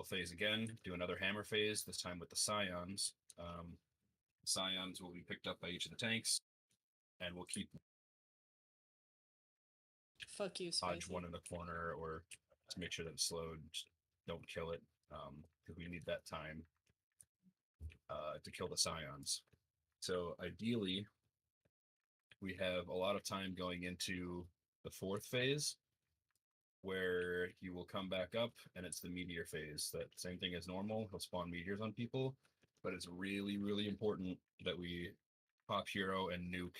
he'll phase again, do another hammer phase, this time with the scions. Scions will be picked up by each of the tanks, and we'll keep Fuck you, dodge Spicy. one in the corner or to make sure that it's slowed. Just don't kill it, because we need that time to kill the scions. So ideally, we have a lot of time going into the fourth phase, where he will come back up, and it's the meteor phase. That same thing as normal. He'll spawn meteors on people, but it's really, really important that we pop hero and nuke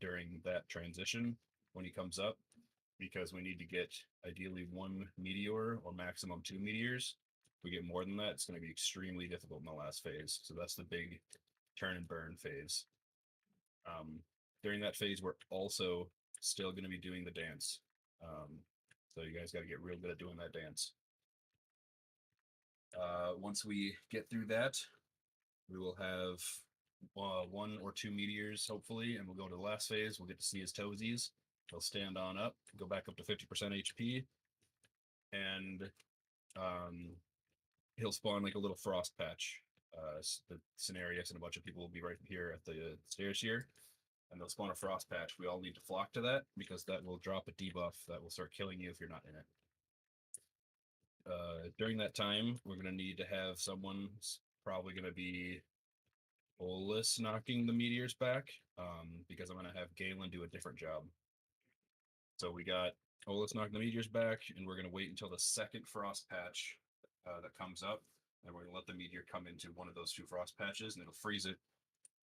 during that transition when he comes up, because we need to get ideally one meteor or maximum two meteors. If we get more than that, it's going to be extremely difficult in the last phase. So that's the big turn and burn phase. During that phase, we're also still going to be doing the dance. So you guys got to get real good at doing that dance. Once we get through that, we will have one or two meteors, hopefully, and we'll go to the last phase. We'll get to see his toesies. He'll stand on up, go back up to 50% HP, and he'll spawn like a little frost patch. The Scenarius and a bunch of people will be right here at the stairs here, and they'll spawn a frost patch. We all need to flock to that, because that will drop a debuff that will start killing you if you're not in it. During that time, we're going to need to have someone's probably going to be Olus knocking the meteors back, because I'm going to have Galen do a different job. So we got Olus knocking the meteors back, and we're going to wait until the second frost patch that comes up, and we're going to let the meteor come into one of those two frost patches, and it'll freeze it,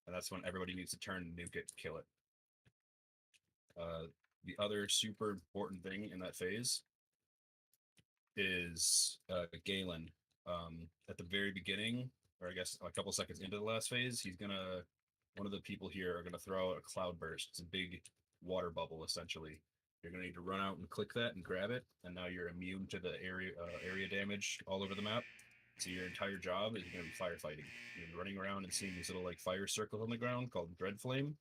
and that's when everybody needs to turn, nuke it, kill it. The other super important thing in that phase is Galen. At the very beginning, or I guess a couple seconds into the last phase, one of the people here are gonna throw out a cloud burst. It's a big water bubble, essentially. You're gonna need to run out and click that and grab it, and now you're immune to the area damage all over the map. So your entire job is gonna be firefighting. You're gonna be running around and seeing these little like fire circles on the ground called dread flame.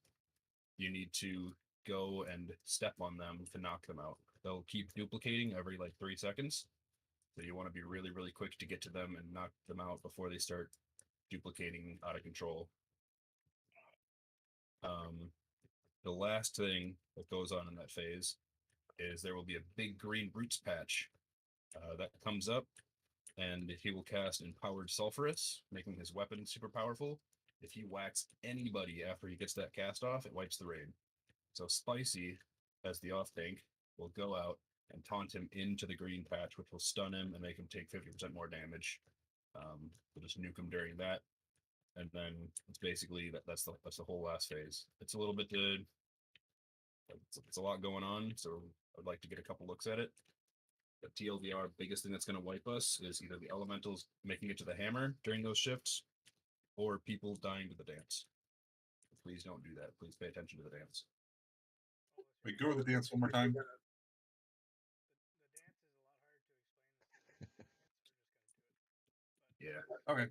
You need to go and step on them to knock them out. They'll keep duplicating every like 3 seconds. So you want to be really, really quick to get to them and knock them out before they start duplicating out of control. The last thing that goes on in that phase is there will be a big green roots patch that comes up, and he will cast Empowered Sulphurous, making his weapon super powerful. If he whacks anybody after he gets that cast off, it wipes the raid. So Spicy, as the off tank, will go out and taunt him into the green patch, which will stun him and make him take 50% more damage. We'll just nuke him during that, and then it's basically that's the whole last phase. It's a little bit it's a lot going on, so I'd like to get a couple looks at it. The TLDR biggest thing that's going to wipe us is either the elementals making it to the hammer during those shifts, or people dying to the dance. Please don't do that. Please pay attention to the dance. Wait, go over the dance one more time. Yeah. Okay.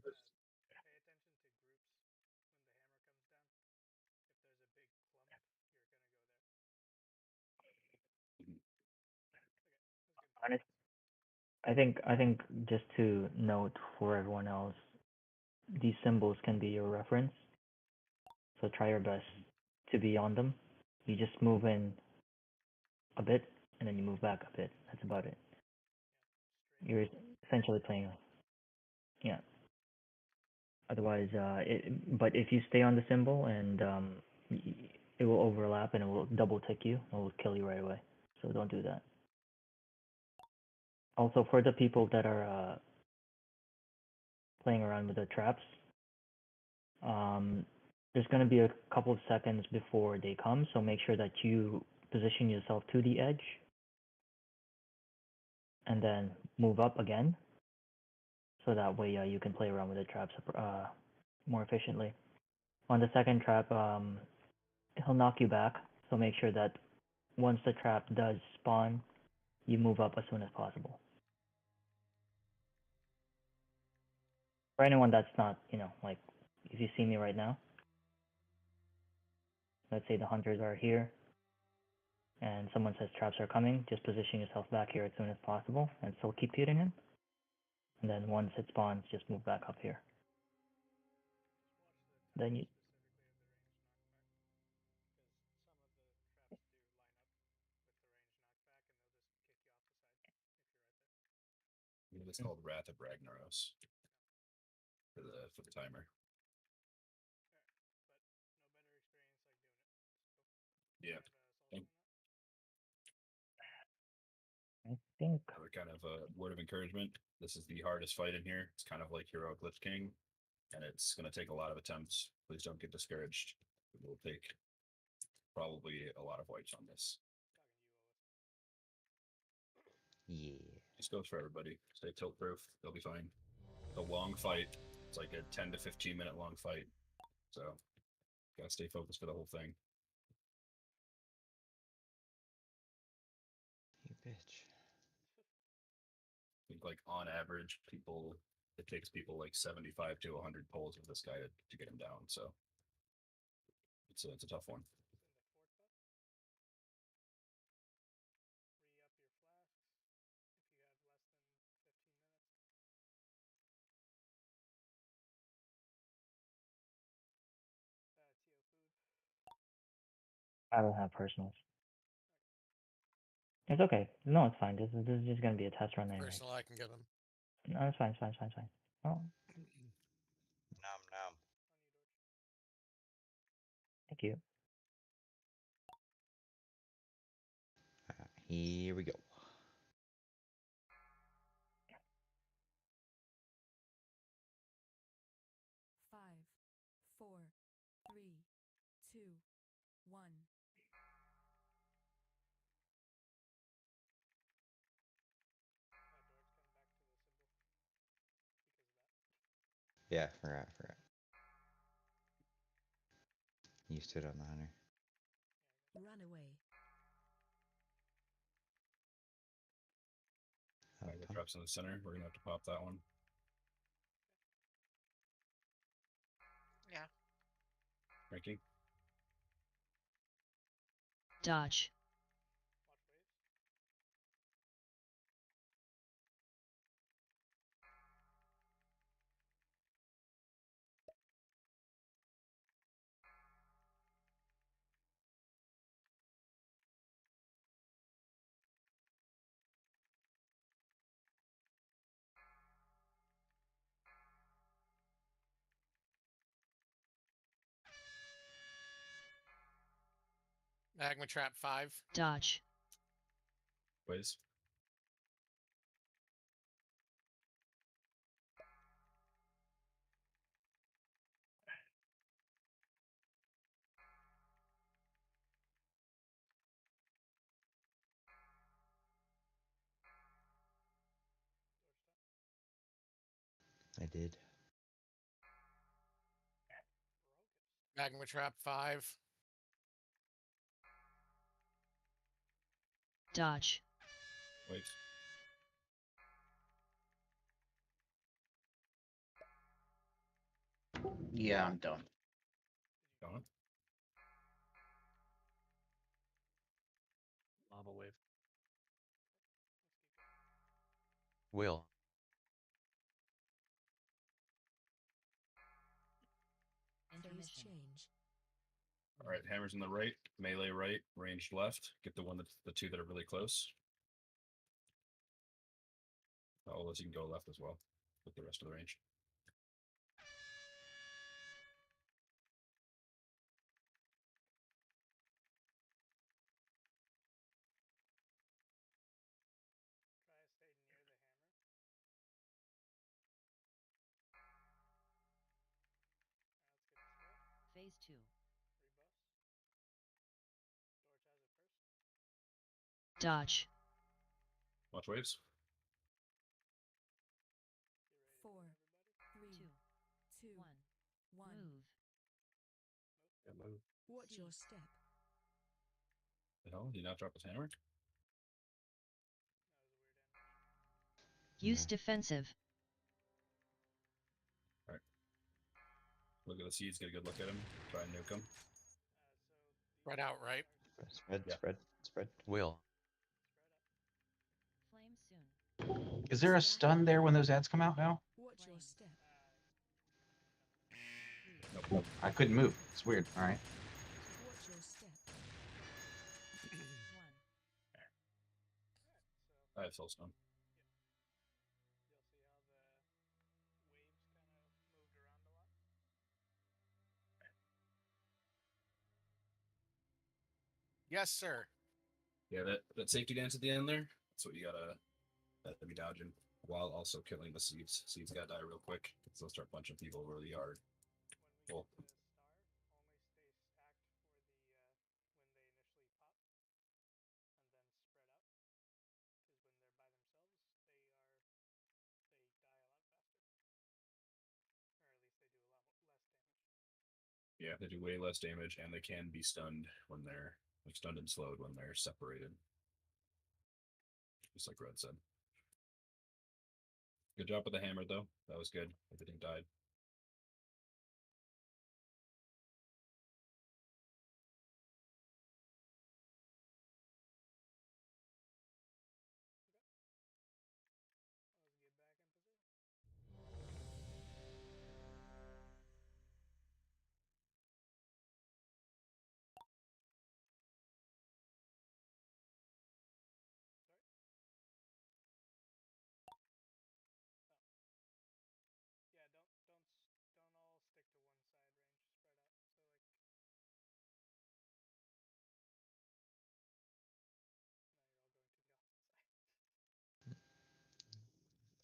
Honest, I think just to note for everyone else, these symbols can be your reference. So try your best to be on them. You just move in a bit and then you move back a bit. That's about it. You're essentially playing. Yeah. Otherwise, but if you stay on the symbol and it will overlap and it will double tick you, it will kill you right away. So don't do that. Also, for the people that are playing around with the traps, there's going to be a couple of seconds before they come, so make sure that you position yourself to the edge and then move up again, so that way you can play around with the traps more efficiently. On the second trap, he'll knock you back, so make sure that once the trap does spawn, you move up as soon as possible. For anyone that's not, like, if you see me right now, let's say the hunters are here, and someone says traps are coming, just position yourself back here as soon as possible, and still keep hitting him. And then once it spawns, just move back up here. Then you. It's called Wrath of Ragnaros for the timer. Yeah. I think. Another kind of a word of encouragement. This is the hardest fight in here. It's kind of like Heroic Lich King, and it's going to take a lot of attempts. Please don't get discouraged. It will take probably a lot of wipes on this. Yeah. Just goes for everybody. Stay tilt proof. They'll be fine. It's a long fight. It's like a 10 to 15 minute long fight. So, gotta stay focused for the whole thing. You bitch. I think, like, on average, it takes people like 75 to 100 pulls of this guy to get him down. So, it's a tough one. I don't have personals. It's okay. No, it's fine. This is just gonna be a test run anyway. Personal, I can get them. No, it's fine. It's fine. It's fine. It's fine. Oh, Nom nom. thank you. Here we go. Five, four, three, two, one. Yeah, forgot. You stood on the hunter. Run away. Tiger drops in the center. We're gonna have to pop that one. Yeah. Ranking. Dodge. Magma Trap 5. Dodge. Please. I did. Magma Trap 5. Dodge. Wait. Yeah, I'm done. Gone. Lava wave. Will. Phase change. All right, hammers in the right, melee right, ranged left. Get the the two that are really close. All those you can go left as well with the rest of the range. Phase 2. Dodge. Watch waves. 4, 3, 2, 1. Move. Yeah, move. Watch your step. The hell? Did he not drop his hammer? Use No. defensive. Look at the seeds, get a good look at him. Try and nuke him. Spread out, right? Spread. Yeah. Spread. Will. Flame soon. Is there a stun there when those ads come out now? Watch your step. Nope. I couldn't move. It's weird. All right. Watch your step. I have Soulstone. Yes, sir. Yeah, that safety dance at the end there. That's what you gotta be dodging while also killing the seeds. Seeds gotta die real quick, so they'll start punching people over the yard. Cool. Yeah, they do way less damage, and they can be stunned when they're like stunned and slowed when they're separated. Just like Red said. Good job with the hammer, though. That was good. Everything died.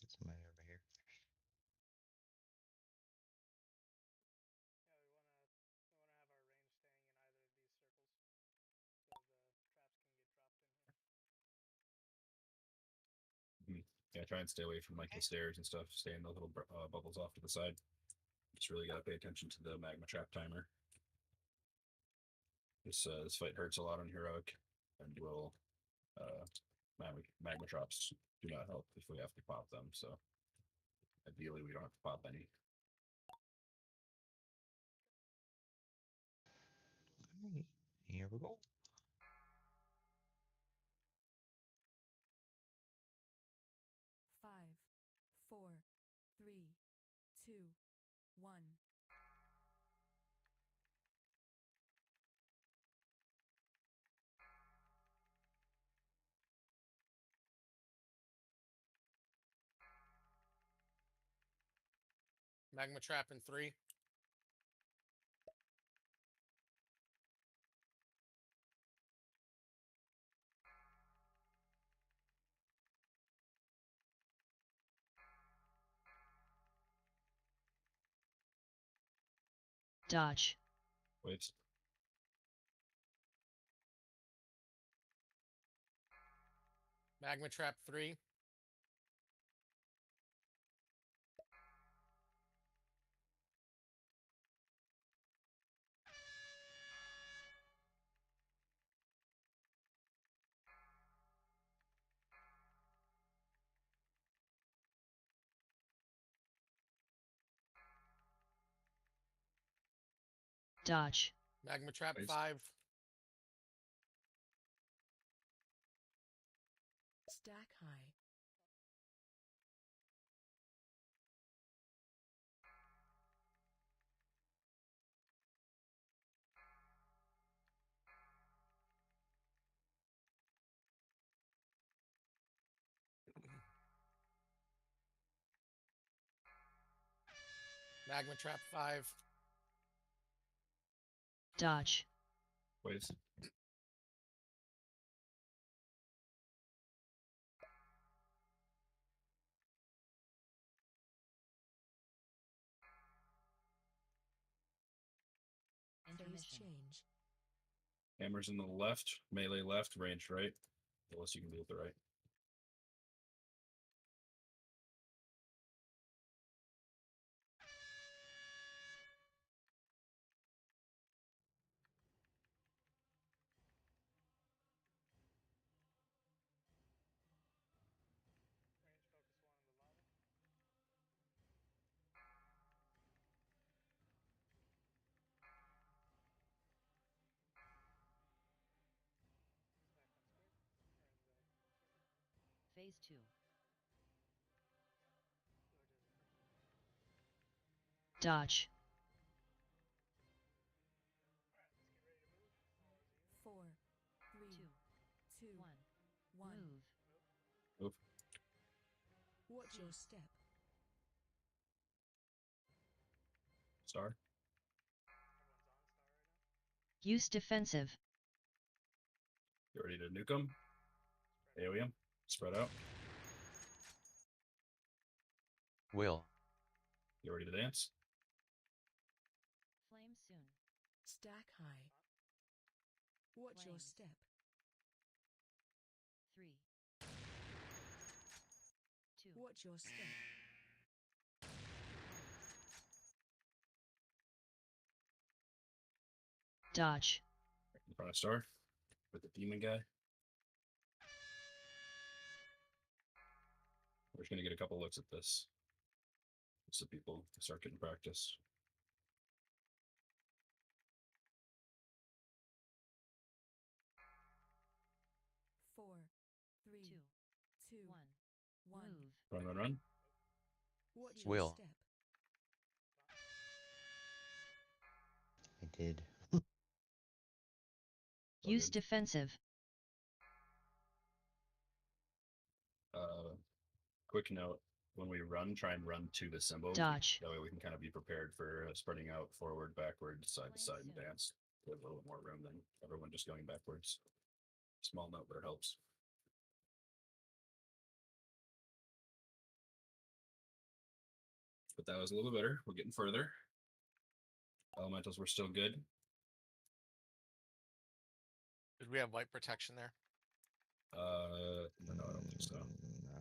Somebody over here. Yeah, try and stay away from like the stairs and stuff. Stay in the little bubbles off to the side. Just really gotta pay attention to the magma trap timer. This fight hurts a lot on heroic, and will magma traps do not help if we have to pop them. So ideally, we don't have to pop any. Alright, here we go. Five, four, three, two, one. Magma trap in 3. Dodge. Wait. Magma trap 3. Dodge. Magma trap Nice. 5. Stack high. Magma trap 5. Dodge. Wait. Phase change. Hammers in the left, melee left, range right. Unless you can do it the right. Phase 2. Dodge. 4, 3, 2, 1. Move. Move. Watch your step. Star. Use defensive. Get ready to nuke them. AoE 'em. Spread out. Will. Get ready to dance. Flame soon. Stack high. Watch your Flames. step. 3, 2, Watch your step. Dodge. In front of Star. With the demon guy. We're just gonna get a couple looks at this. So people start getting practice. Four, three, 2, 2, 1. 1. Move. Run, run, run. Watch your Will. step. I did. All Use good. defensive. Quick note: when we run, try and run to the symbol. Dodge. That way we can kind of be prepared for spreading out forward, backward, side to Flame side, and soon. dance. We have a little more room than everyone just going backwards. Small note, but it helps. But that was a little better. We're getting further. Elementals were still good. Did we have light protection there? No, I don't think so. No.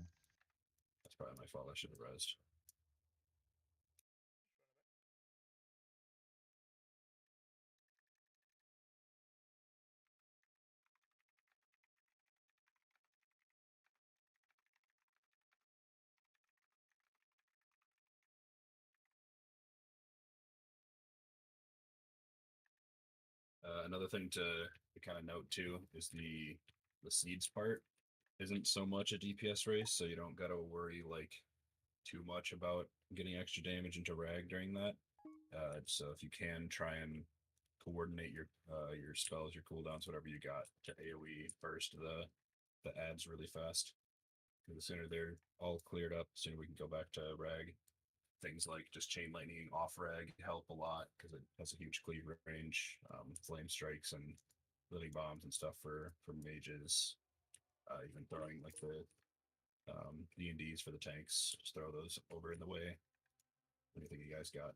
That's probably my fault. I should have resed. Another thing to kind of note too is the seeds part isn't so much a DPS race, so you don't gotta worry like too much about getting extra damage into rag during that. So if you can try and coordinate your spells, your cooldowns, whatever you got, to AoE first the ads really fast. The sooner they're all cleared up, the sooner we can go back to rag. Things like just chain lightning off rag help a lot because it has a huge cleave range. Flame strikes and living bombs and stuff for mages. Even throwing like the D&Ds for the tanks. Just throw those over in the way. Anything you guys got?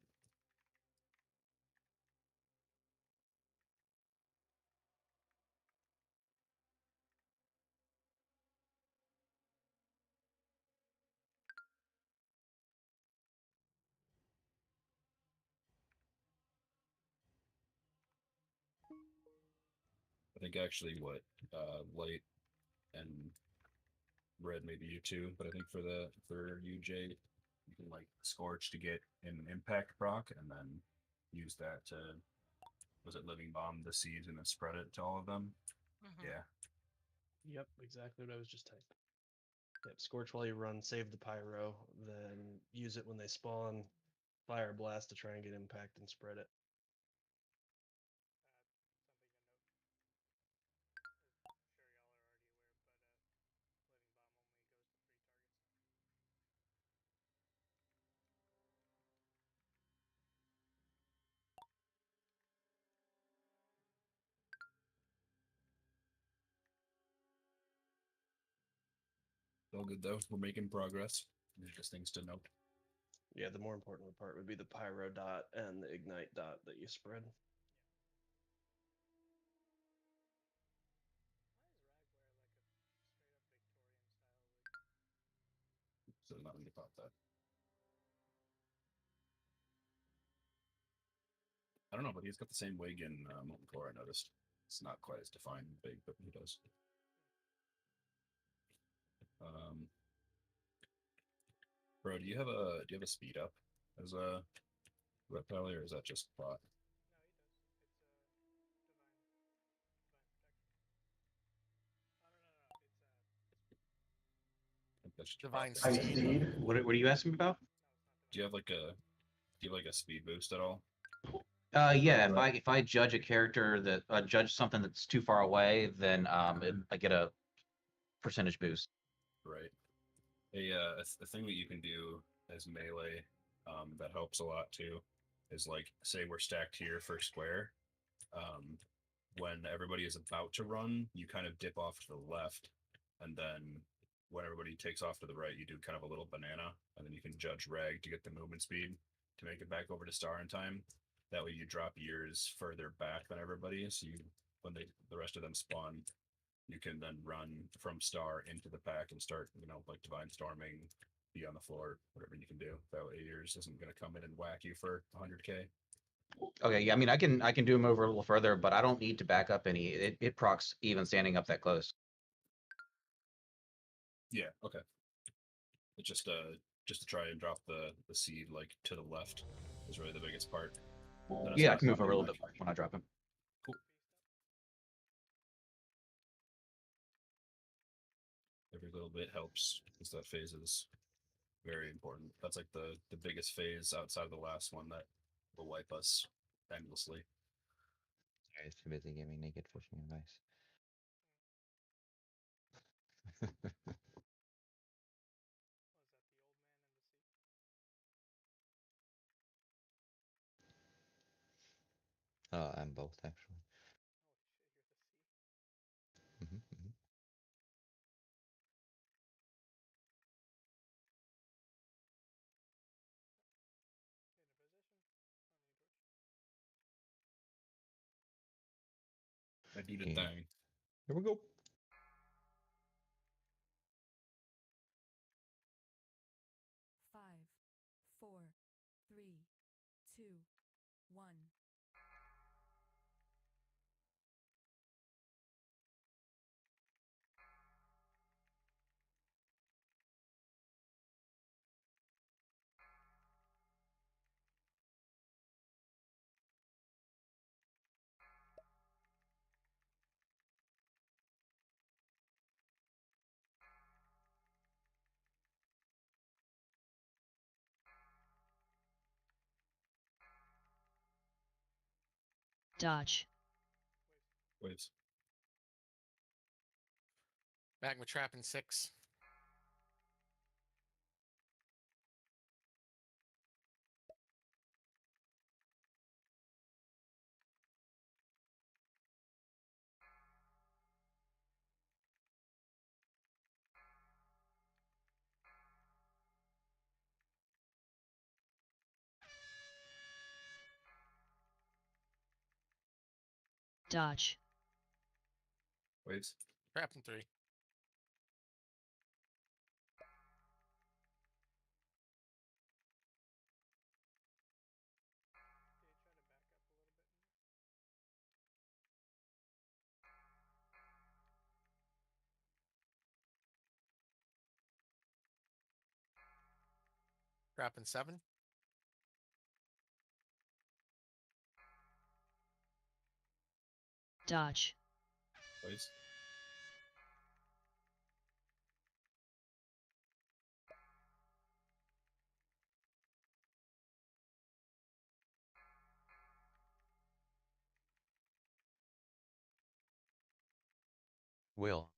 I think actually what light and red maybe you too, but I think for you Jade, you can like scorch to get an impact proc and then use that to was it living bomb the seeds and then spread it to all of them. Yeah. Yep, exactly what I was just typing. Yep, scorch while you run, save the pyro, then use it when they spawn, fire blast to try and get impact and spread it. All good though. We're making progress. There's just things to note. Yeah, the more important part would be the pyro dot and the ignite dot that you spread. So not when you pop that. I don't know, but he's got the same wig in Molten Core, I noticed. It's not quite as defined and big, but he does. Bro, do you have a speed up as a reptile, or is that just bot? I think that's just Divine bot. speed. What are you asking me about? Do you have like a Do you like a speed boost at all? Yeah. If I judge a character that judge something that's too far away, then I get a percentage boost. Right. A thing that you can do as melee that helps a lot too is like, say we're stacked here for square. When everybody is about to run, you kind of dip off to the left, and then when everybody takes off to the right, you do kind of a little banana, and then you can judge rag to get the movement speed to make it back over to star in time. That way, you drop yours further back than everybody, so you when the rest of them spawn, you can then run from star into the pack and start, like divine storming, be on the floor, whatever you can do. That way, yours isn't going to come in and whack you for 100k. Okay, yeah, I mean, I can do him over a little further, but I don't need to back up any. It procs even standing up that close. Yeah. Okay. It's just to try and drop the seed like to the left is really the biggest part. Then it's Yeah, I not can move over a popping little back. bit when I drop him. Cool. Every little bit helps because that phase is very important. That's like the biggest phase outside of the last one that will wipe us endlessly. I was too busy giving naked fishing advice. I'm both actually. Mhm. I do the Okay. thing. Here we go. 5, 4, 3, 2, 1. Dodge. Waves. Magma trap in 6. Dodge. Waves. Trap in 3. Trap in 7. Dodge. Waves. Will.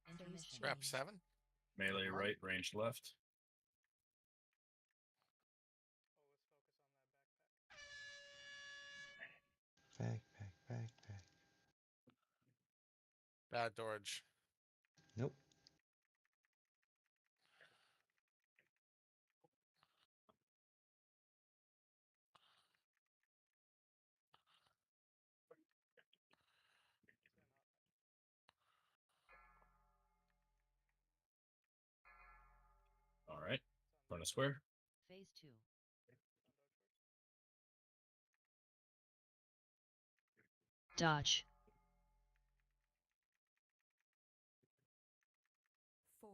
Intermission. Trap 7. Melee right, ranged left. Back. Bad Dorge. Nope. All right. Run a square. Phase 2. Dodge. 4,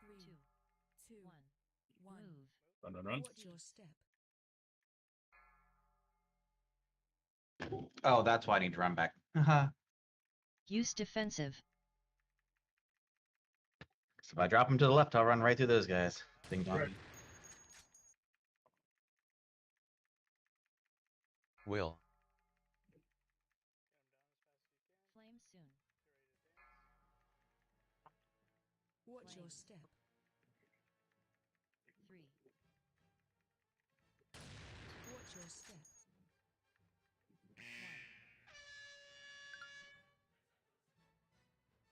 3, 2, 1. Move. Run. Watch your step. Oh, that's why I need to run back. Haha. Use defensive. So if I drop him to the left, I'll run right through those guys. Ding dong. Right. Will. Flame soon. Watch your step. 3. Watch your step. 1.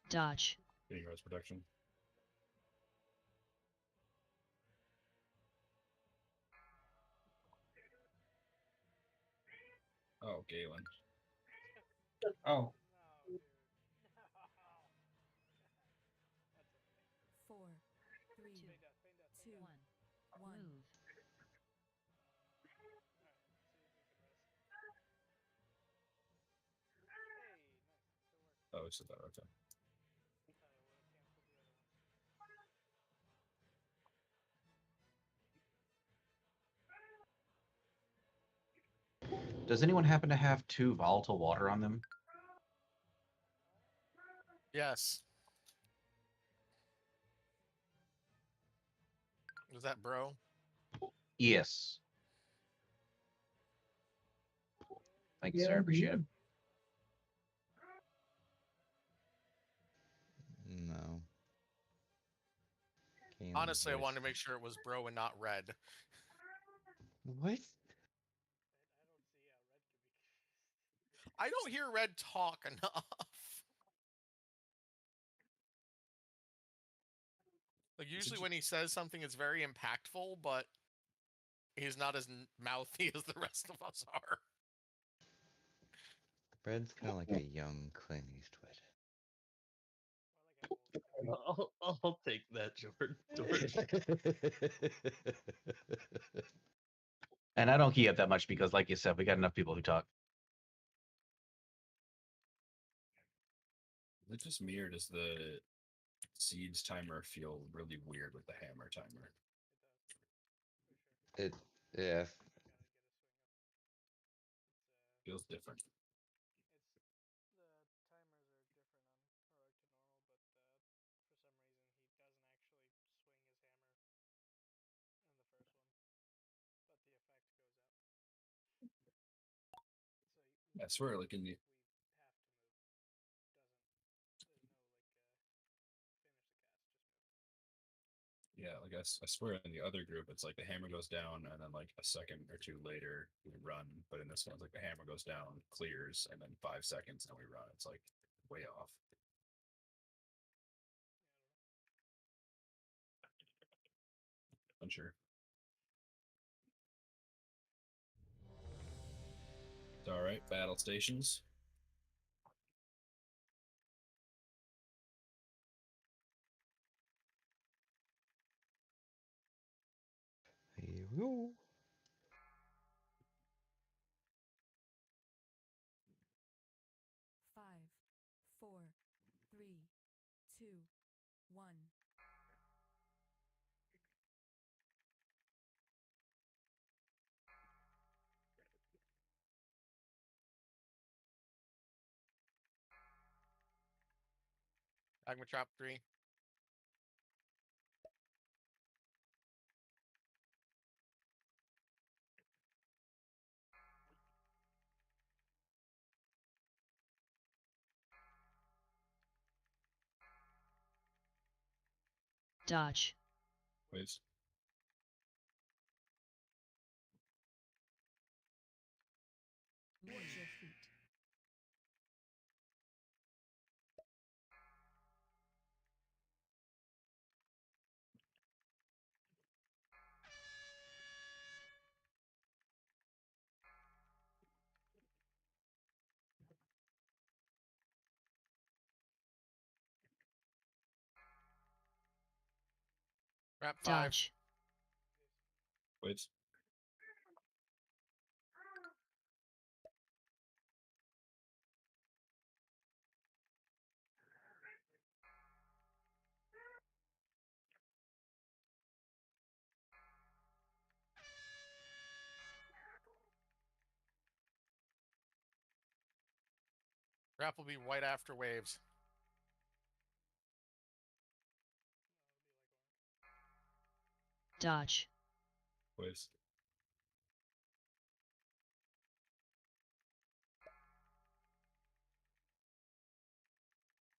Dodge. Getting res protection. Oh, Galen. Oh, 4, 3, 2, 1. 1. Move. Oh, it's that. Okay. Does anyone happen to have 2 volatile water on them? Yes. Was that bro? Yes. Thank you, sir. Appreciate it. No. Galen's Honestly, I voice. wanted to make sure it was bro and not red. What? I don't hear red talk enough. Like usually when he says something, it's very impactful, but he's not as mouthy as the rest of us are. Red's kind of like a young Clint Eastwood. I'll take that, George. And I don't key up that much because, like you said, we got enough people who talk. It's just me, or does the seeds timer feel really weird with the hammer timer? Yeah. Feels different. I swear, like in the like I swear in the other group, it's like the hammer goes down and then like a second or two later we run. But in this one, it's like the hammer goes down, clears, and then 5 seconds and we run. It's like way off. Unsure. It's all right. Battle stations. Here we go. 5, 4, 3, 2, 1. Magma Trap 3. Dodge. Waves. Watch your feet. Trap 5. Dodge. Waves. Trap will be white after waves. Dodge. Waves.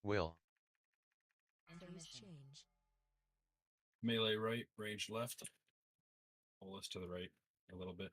Will. Phase Intermission. change. Melee right, range left. Pull us to the right a little bit.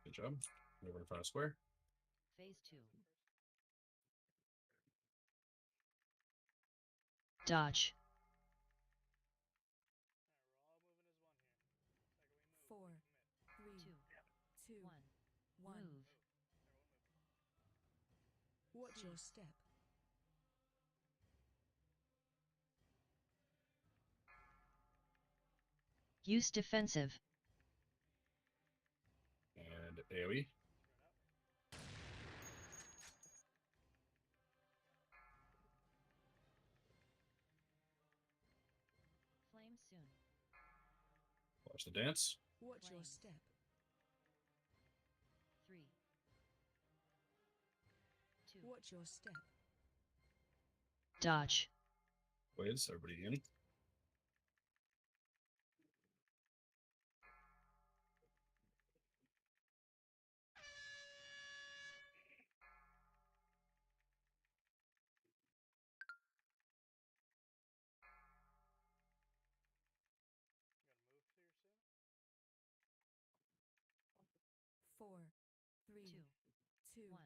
Good job. Over in front of square. Phase 2. Dodge. 4, 3, 2. 2, 1. 1. Move. Watch your step. Use defensive. And AoE. Flame soon. Watch the dance. Watch your Flames. step. 3. 2. Watch your step. Dodge. Waves. Everybody in. Four, 3, 2. 2, 1.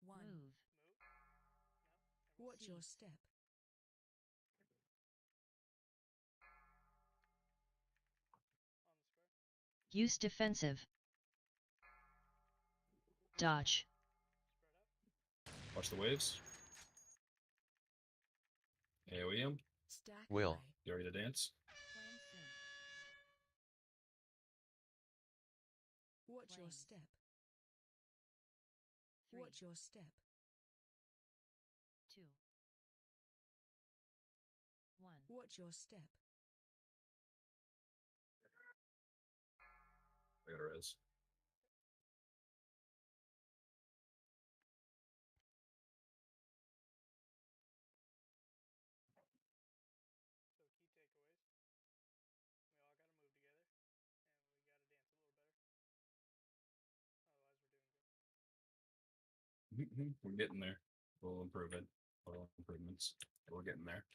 1. Move. Watch your Cease. step. Use defensive. Dodge. Watch the waves. AoE him. Stack Will. high. You ready to dance? Flame soon. Watch your Flames. step. 3. Watch your step. 2. 1. Watch your step. I got a res. We're getting there. We'll improve it. Little improvements. We're getting there.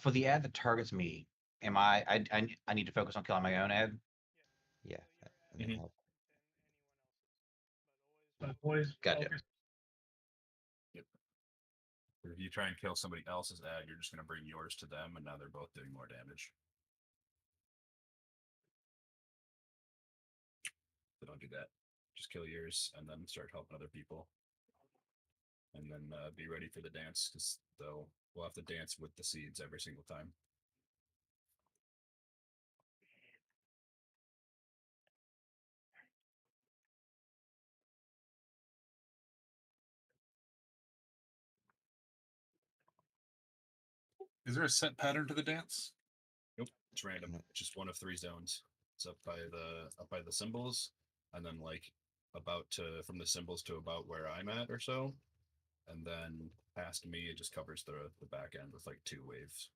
For the ad that targets me, am I need to focus on killing my own ad? Yeah. That may Mhm. help. Gotcha. If you try and kill somebody else's ad, you're just going to bring yours to them, and now they're both doing more damage. So don't do that. Just kill yours, and then start helping other people. And then be ready for the dance, because we'll have to dance with the seeds every single time. Is there a set pattern to the dance? Nope, it's random. No. It's just one of 3 zones. It's up by the symbols, and then like from the symbols to about where I'm at or so, and then past me it just covers the back end with like 2 waves.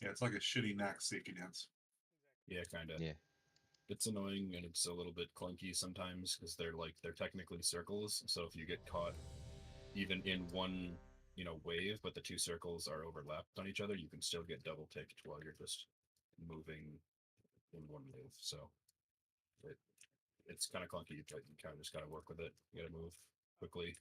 Yeah, it's like a shitty knack safety dance. Yeah, kind of. Yeah. It's annoying and it's a little bit clunky sometimes because they're technically circles. So if you get caught even in one wave, but the 2 circles are overlapped on each other, you can still get double ticked while you're just moving in one wave. So it's kind of clunky, but you kind of just got to work with it. You got to move quickly.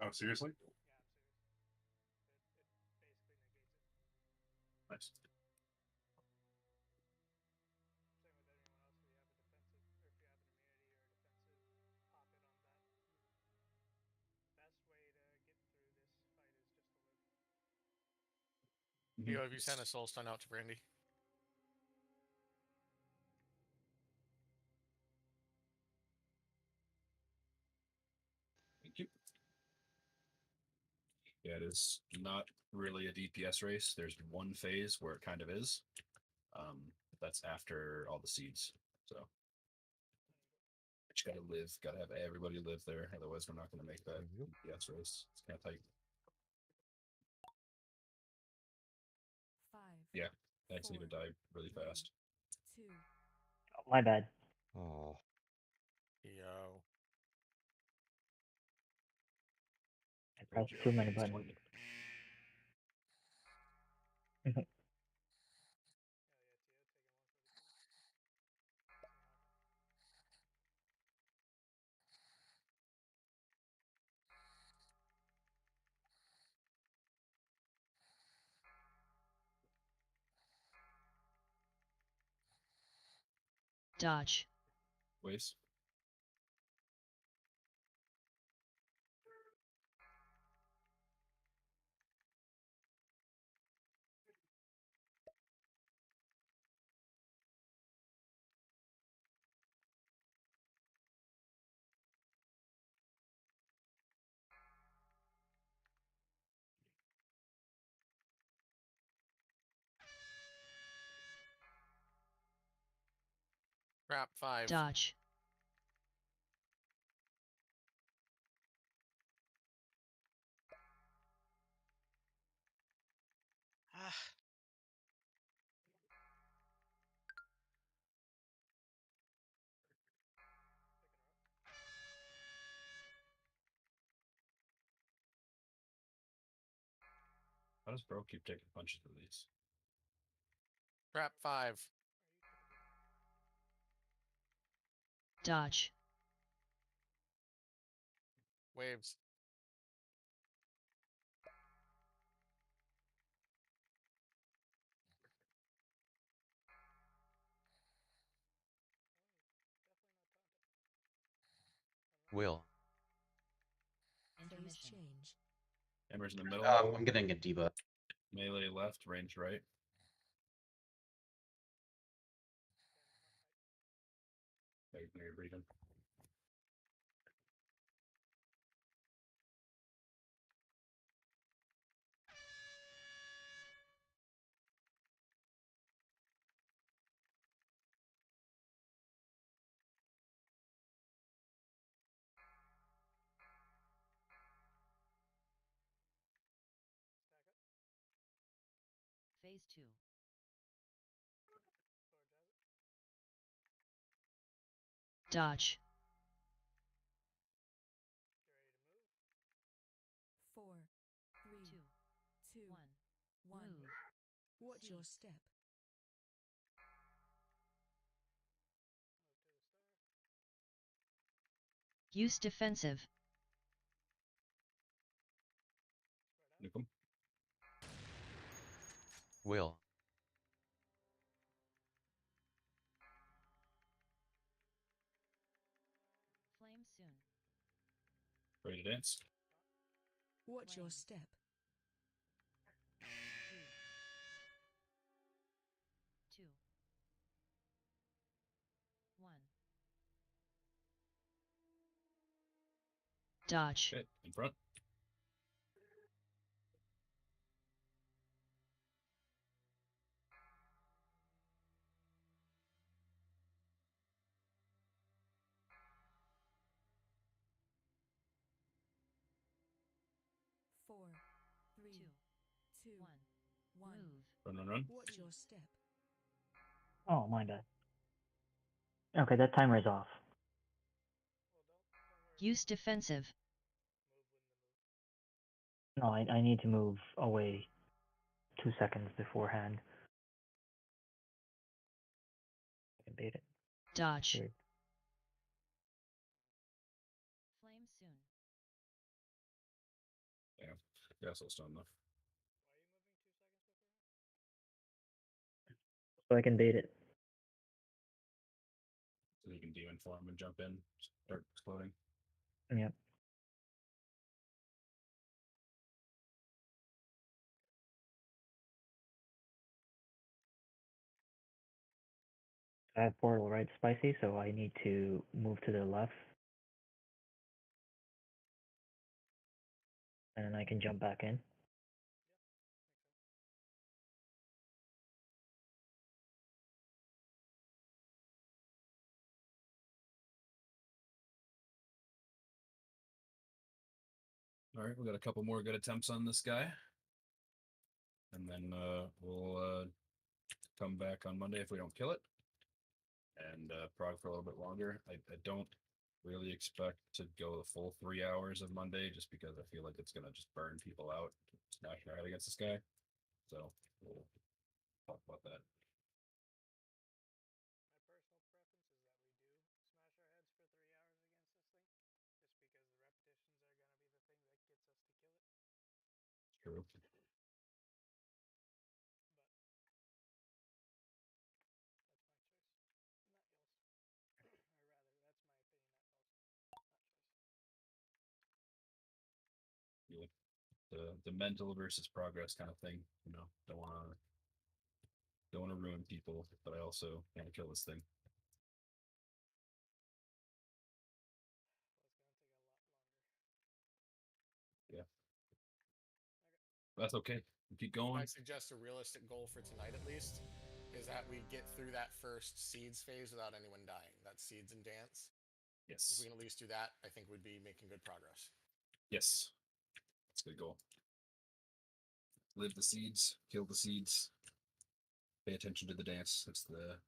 Oh, seriously? Nice. Leo, have you sent a soul stone out to Brandy? Thank you. Yeah, it is not really a DPS race. There's one phase where it kind of is. That's after all the seeds. So just gotta live, gotta have everybody live there. Otherwise, we're not gonna make that DPS race. It's kind of tight. 5. Yeah, I just need to die really fast. 2. Oh, my bad. Oh, Yo. I pressed too many buttons. Dodge. Waves. Crap, 5. Dodge. Ah. How does bro keep taking punches of these? Crap, 5. Dodge. Waves. Will. Phase Intermission. change. Embers in the middle. I'm getting a debuff. Melee left, range right. There you're breathing. Phase 2. Dodge. 4. 3. 2. 2. 1. 1. Move. Watch C. your step. Use defensive. Nuke 'em. Will. Flame soon. Ready to dance. Watch your Flame. step. 3. 2. 1. Dodge. Okay, in front. Four. 3. 2. 2. 1. 1. Move. Run, run, run. Watch your step. Oh, my bad. Okay, that timer is off. Use defensive. No, I need to move away 2 seconds beforehand. I can bait it. Dodge. Weird. Flame soon. Yeah, so stone enough. So I can bait it. So you can demon form and jump in, start exploding. Yep. I have portal right, Spicy, so I need to move to the left. And then I can jump back in. All right, we got a couple more good attempts on this guy, and then we'll come back on Monday if we don't kill it, and prog for a little bit longer. I don't really expect to go the full 3 hours of Monday, just because I feel like it's gonna just burn people out, smashing our head against this guy. So we'll talk about that. True. Yeah. The mental versus progress kind of thing, you know. Don't want to ruin people, but I also want to kill this thing. Yeah. That's okay. We keep going. I suggest a realistic goal for tonight, at least, is that we get through that first seeds phase without anyone dying. That's seeds and dance. If Yes. we can at least do that, I think we'd be making good progress. Yes. That's a good goal. Live the seeds, kill the seeds, pay attention to the dance. That's the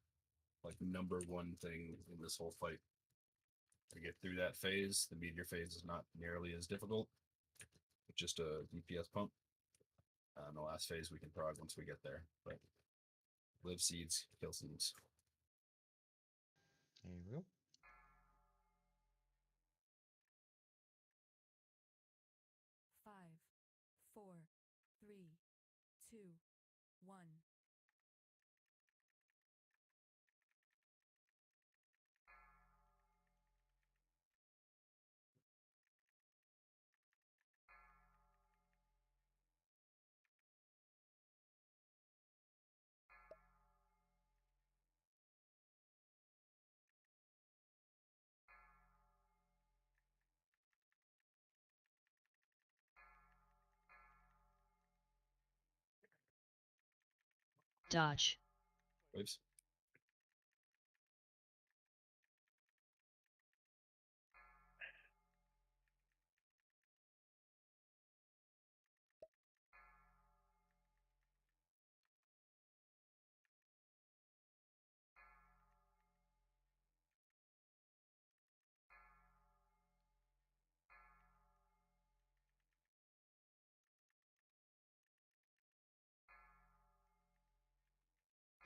number one thing in this whole fight. To get through that phase, the meteor phase is not nearly as difficult. It's just a DPS pump. The last phase we can prog once we get there. But live seeds, kill seeds. There you go. Five, four, three, two, one. Dodge. Waves.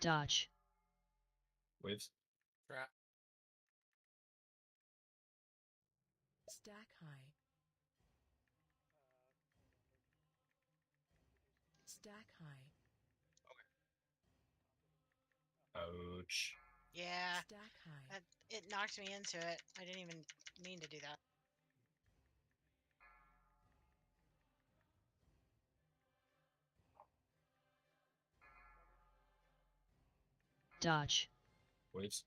Dodge. Waves. Trap. Stack high. Stack high. Ouch. Yeah, Stack high. it knocked me into it. I didn't even mean to do that. Dodge. Waves.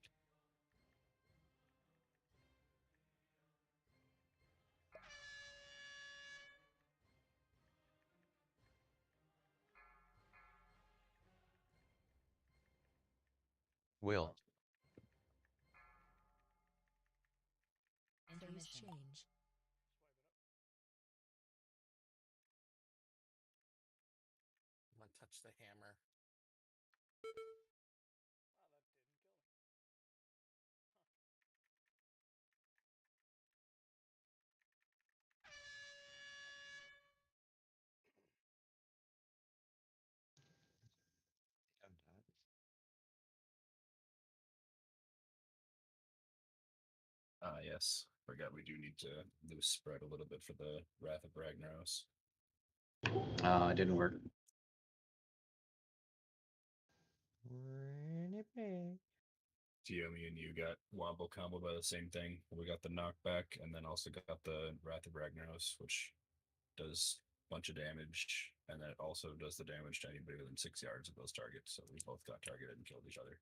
Will. Phase Intermission. change. I'm gonna touch the hammer. Yes. Forgot we do need to loose spread a little bit for the Wrath of Ragnaros. It didn't work. Run it back. Tiomi and you got wombo combo by the same thing. We got the knockback and then also got the Wrath of Ragnaros, which does a bunch of damage, and then it also does the damage to anybody within 6 yards of those targets. So we both got targeted and killed each other.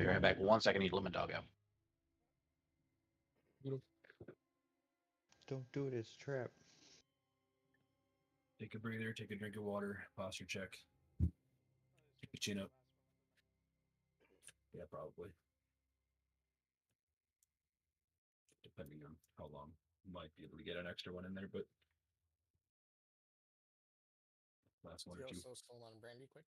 Be right back. 1 second. Need to let my dog out. Don't do it. It's a trap. Take a breather, take a drink of water, posture check. Keep your chin up. Yeah, probably. Depending on how long. Might be able to get an extra one in there, but last one or two. So hold on, brandy, quick.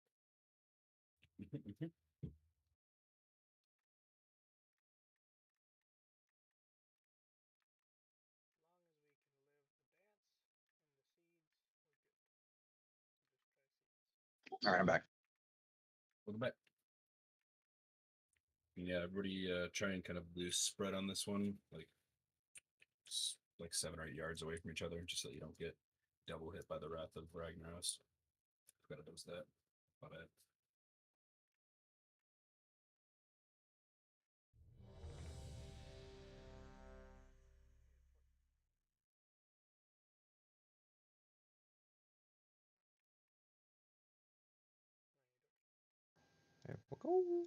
All right, I'm back. Welcome back. Yeah, everybody try and kind of loose spread on this one, like 7 or 8 yards away from each other, just so you don't get double hit by the Wrath of Ragnaros. Forgot it does that. My bad. There we go.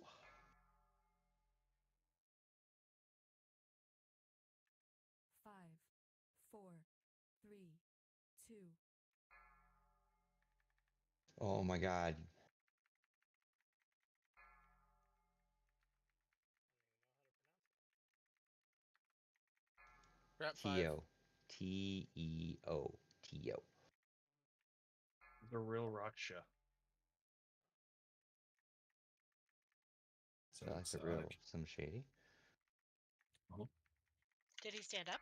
5, 4, 3, 2. Oh my god. Trap 5. Teo. Teo. Teo. The real Raksha. So Like it's, the real some shady. Did he stand up?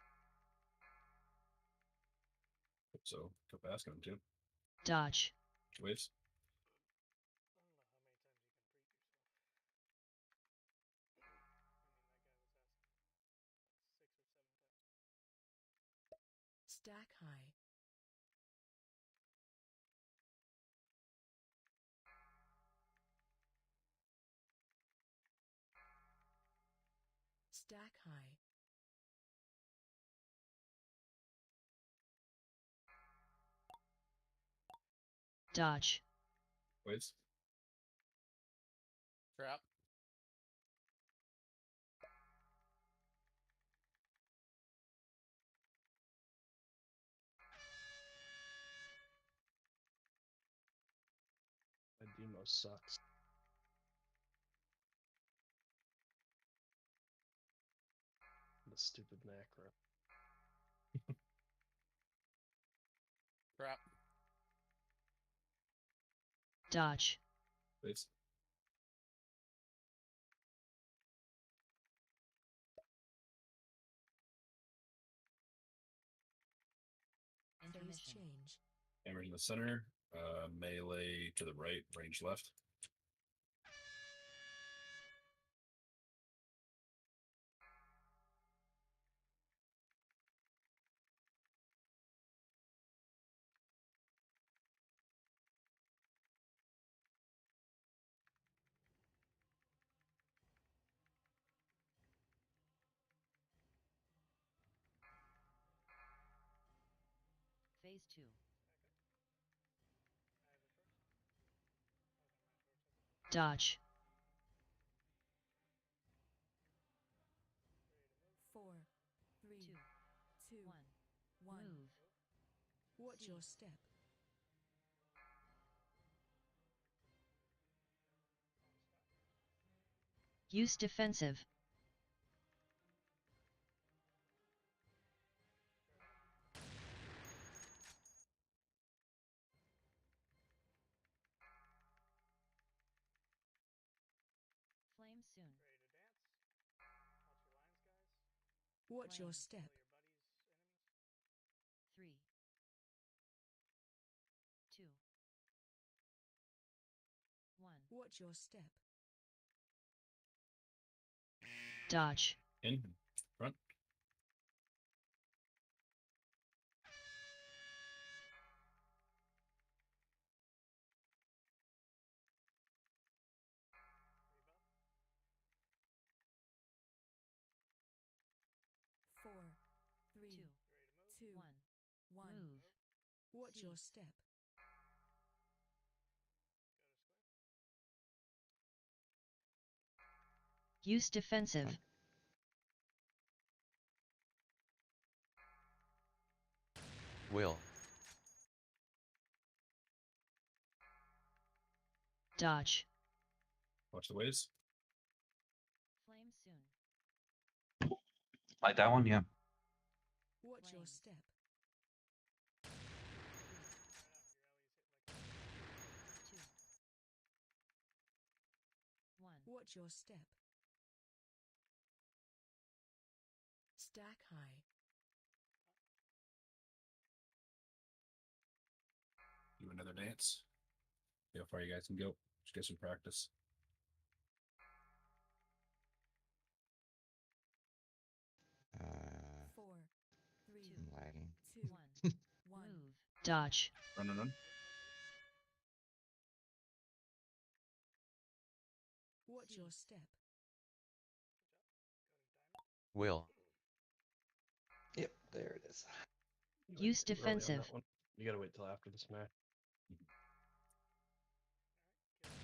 So keep asking him to. Dodge. Waves. Stack high. Stack high. Dodge. Waves. Trap. My demo sucks. The stupid macro. Trap. Dodge. Waves. Phase change. Hammer in the center. Melee to the right. Range left. Phase 2. Dodge. 4, 3, 2, 1. Move. Watch your step. Use defensive. Flame soon. Watch your step. 3, 2, 1. Watch your step. Dodge. In. Front. Four, three, 2, 1. Move. Watch your step. Use defensive. Will. Dodge. Watch the waves. Flame soon. Like that one, yeah. Watch your step. 2. 1. Watch your step. Stack high. Do another dance. See how far you guys can go. Just get some practice. Four, three, Two. I'm lagging. 2, 1. 1. Move. Dodge. Run, run, run. Watch your step. Will. Yep, there it is. Use Too early on that defensive. one. You gotta wait till after the smash.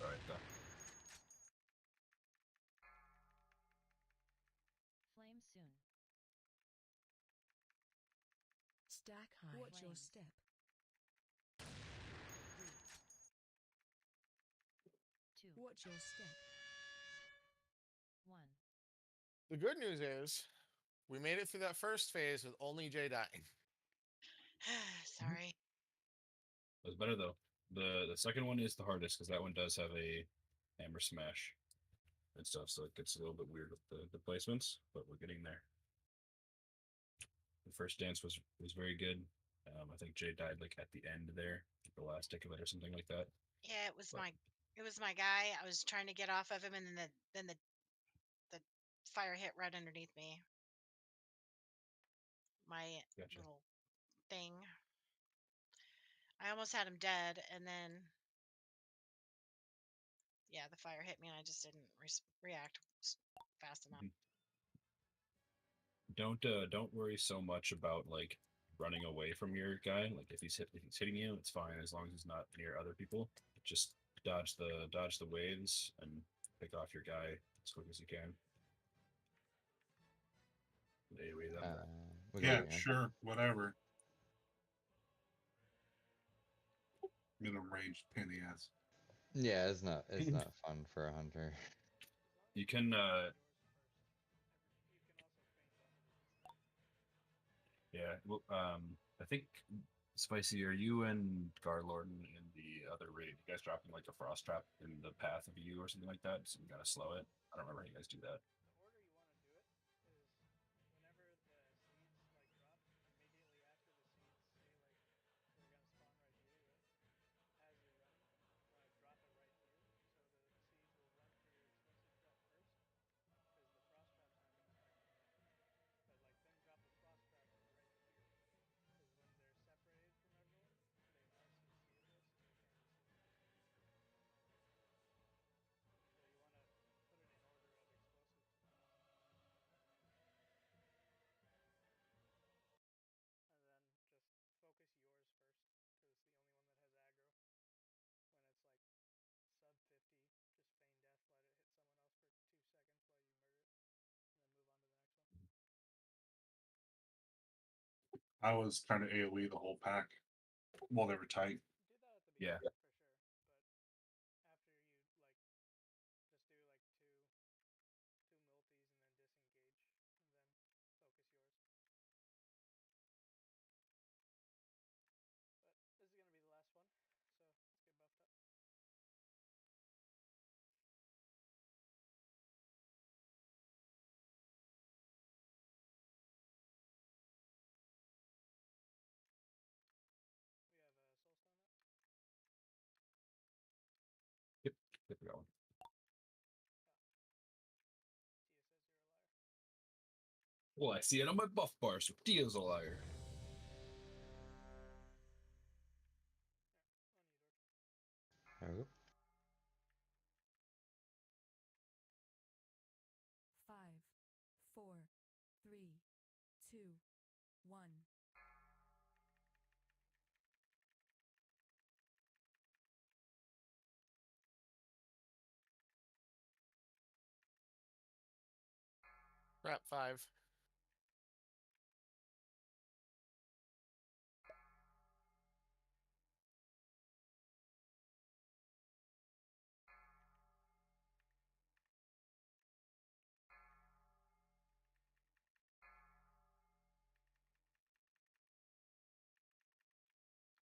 All right, done. Flame soon. Stack high. Watch your Flame. step. 3. 2. Watch your step. 1. The good news is we made it through that first phase with only Jay dying. Sorry. It was better though. The second one is the hardest because that one does have a hammer smash and stuff, so it gets a little bit weird with the placements, but we're getting there. The first dance was very good. I think Jay died like at the end there, the last tick of it or something like that. Yeah, it was But- my guy. I was trying to get off of him, and then the fire hit right underneath me. My Gotcha. little thing. I almost had him dead, and then yeah, the fire hit me, and I just didn't react fast enough. Don't worry so much about like running away from your guy. Like if he's hitting you, it's fine as long as he's not near other people. Just dodge the waves and pick off your guy as quick as you can. AoE them. We Yeah, got it, sure, whatever. Minimum range, pain in the ass. Yeah, it's not fun for a hunter. You can yeah, well, I think Spicy, are you and Garlorden in the other raid? You guys dropping like a frost trap in the path of you or something like that? So you gotta slow it. I don't remember how you guys do that. I was trying to AoE the whole pack while they were tight. Yeah. Yep, we're going. Well, I see it on my buff bar, so Dia's a liar. There we go. 5, 4, 3, 2, 1. Crap 5.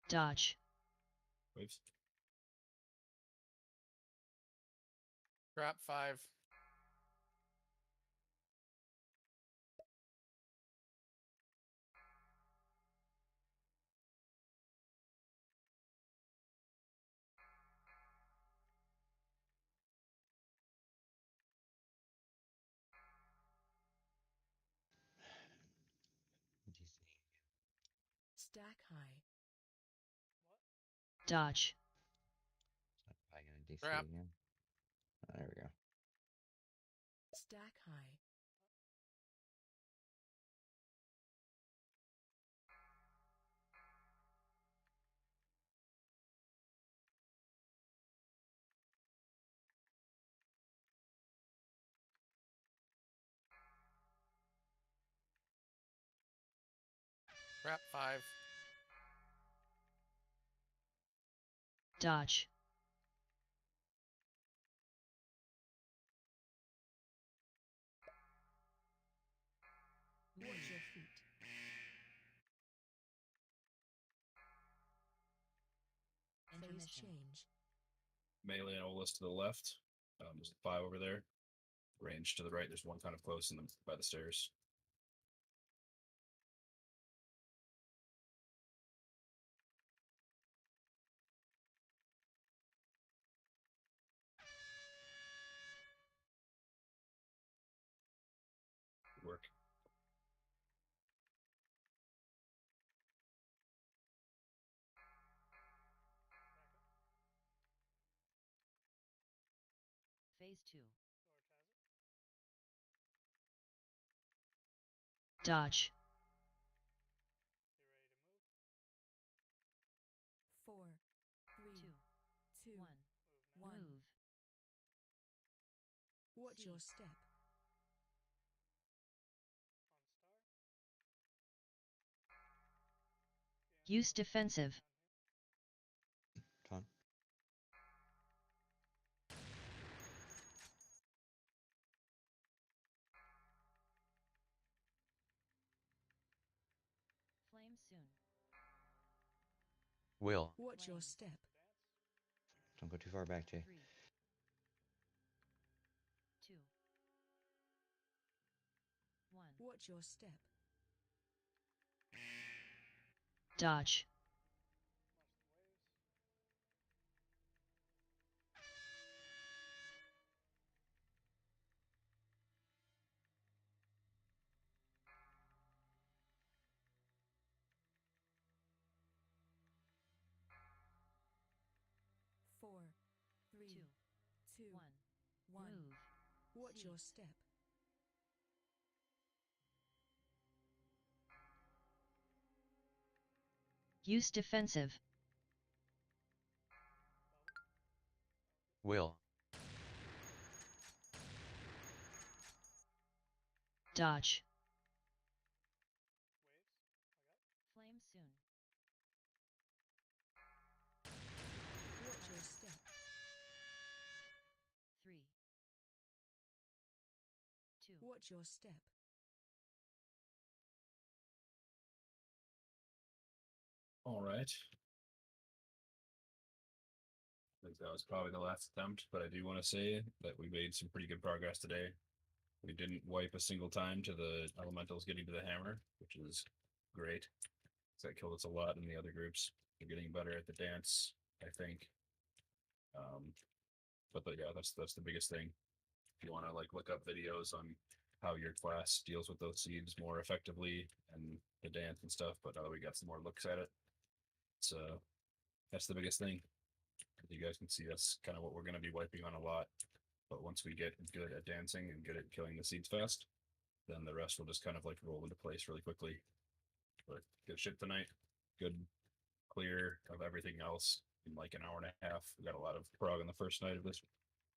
Dodge. Waves. Crap 5. DC. Stack high. Dodge. Is that pie gonna DC Crap. again? Oh, there we go. Stack high. Crap 5. Dodge. Watch your feet. Phase Intermission. change. Melee and Olus to the left. There's a 5 over there. Range to the right. There's one kind of close and then by the stairs. Good work. Phase 2. Dodge. 4, 3, 2, 2, 1. 1. Move. Watch See. your step. Use defensive. Ton. Flame soon. Will. Watch your Flame. step. Don't go too far back, Jay. 3, 2, 1. Watch your step. Dodge. Four, 3, 2, 2, 1. 1. Move. Watch See. your step. Use defensive. Will. Dodge. Flame soon. Watch your step. 3, 2, Watch your step. All right. I think that was probably the last attempt, but I do want to say that we made some pretty good progress today. We didn't wipe a single time to the elementals getting to the hammer, which is great. That killed us a lot in the other groups. They're getting better at the dance, I think. Yeah, that's the biggest thing. If you want to like look up videos on how your class deals with those seeds more effectively and the dance and stuff, but now that we got some more looks at it, so that's the biggest thing. You guys can see that's kind of what we're going to be wiping on a lot. But once we get good at dancing and good at killing the seeds fast, then the rest will just kind of like roll into place really quickly. But good shit tonight. Good clear of everything else in like an hour and a half. We got a lot of prog on the first night of this